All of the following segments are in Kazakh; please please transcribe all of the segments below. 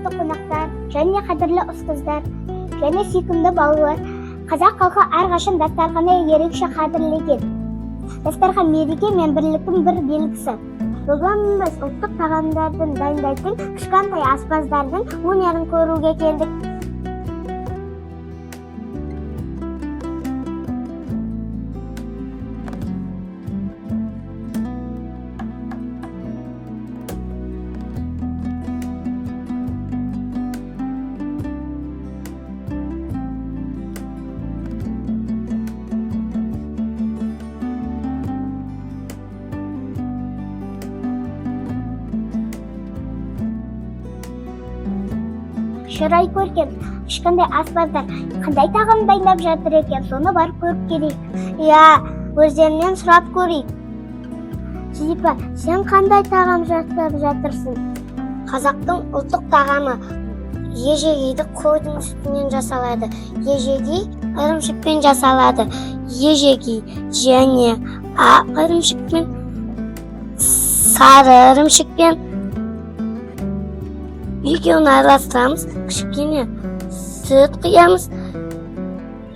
құрметті қонақтар, және қадірлі ұстаздар, және сүйкімді балалар. Қазақ халқы әрқашан дастарханды ерекше қадірлеген. Дастархан мереке мен бірліктің бір белгісі. Бүгін біз ұлттық тағамдардың дайындайтын кішкентай аспаздардың өнерін көруге келдік. Шырай көрген кішкентай аспаздар қандай тағам дайындап жатыр екен, соны барып көріп келейік. Өздерінен сұрап көрейік. Зипа, сен қандай тағам жасап жатырсың? Қазақтың ұлттық тағамы ежегейді қойдың сүтінен жасалады. Ежегей ірімшікпен жасалады. Ежегей және ақ ірімшікпен, сары ірімшікпен екеуін араластырамыз, кішкене сүт құямыз,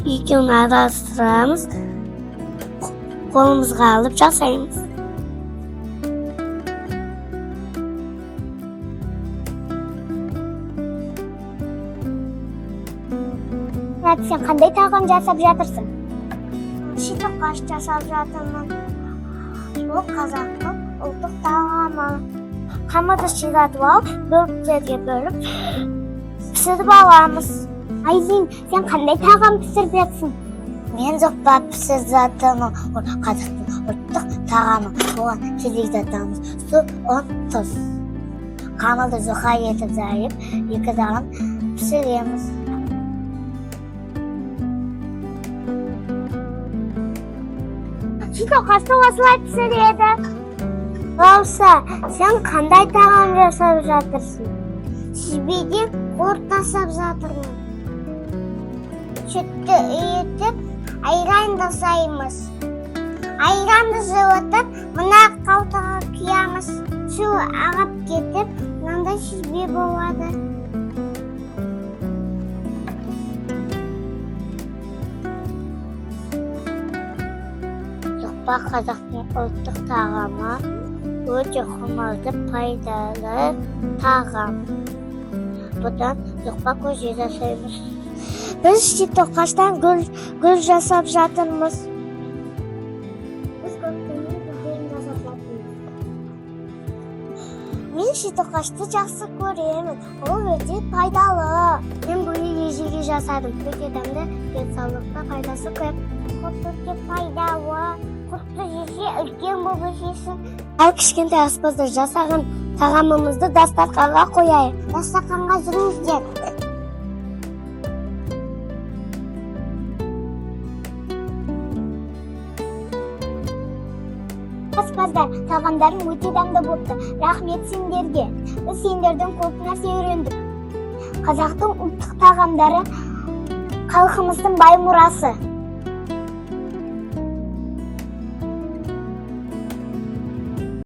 екеуін араластырамыз, қолымызға алып жасаймыз. Сен қандай тағам жасап жатырсың? Ши-тоқаш жасап жатырмын. Бұл қазақтың ұлттық тағамы. Қамырды ширатып алып, бөліктерге бөліп, пісіріп аламыз. Айзин, сен қандай тағам пісіріп жатсың? Мен зұқпа пісіріп жатырмын. Ол қазақтың ұлттық тағамы. Оған керек затамыз су, ұн, тұз. Қамырды зұқа етіп жайып, екі жағын пісіреміз. Ши-тоқашты осылай пісіреді. Болса, сен қандай тағам жасап жатырсың? Шибеден құрт жасап жатырмын. Сүтті үйітіп, айран жасаймыз. Айранды жылытып, мына қалтаға құямыз. Су ағып кетіп, мынандай шибе болады. Зұқпа қазақтың ұлттық тағамы. Өте құнарлы, пайдалы тағам. Бұдан зұқпа көже жасаймыз. Біз ши-тоқаштан гүл жасап жатырмыз. Біз көптеген гүлдерін жасап жатырмыз. Мен ши-тоқашты жақсы көремін. Ол өте пайдалы. Мен бұны ежеге жасадым. Өте дәмді, денсаулыққа пайдасы көп. Құрт өте пайдалы. Құртты жесе үлкен болып өсесің. Ал кішкентай аспаздар жасаған тағамымызды дастарханға қояйық. Дастарханға жүріңіздер. Аспаздар, тағамдарың өте дәмді болыпты. Рахмет сендерге. Біз сендерден көп нәрсе үйрендік. Қазақтың ұлттық тағамдары халқымыздың бай мұрасы.